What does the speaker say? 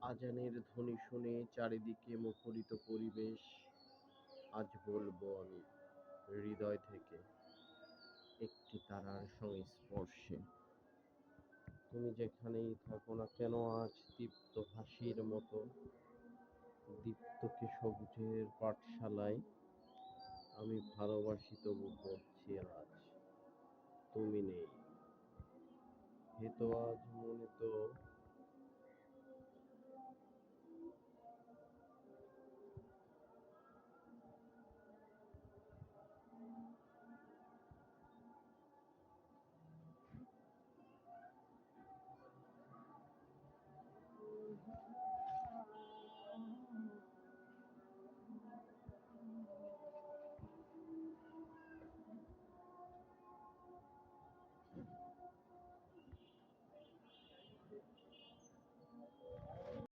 আজানের ধ্বনি শুনে চারিদিকে মুখরিত পরিবেশ, আজ বলবো আমি হৃদয় থেকে একটি তারার সংস্পর্শে। তুমি যেখানেই থাকো না কেন আজ দীপ্ত হাসির মতো দীপ্তকে সবুজের পাঠশালায় আমি ভালোবাসি তবু পড়ছি আজ তুমি নেই। হে তো আজ মনে তো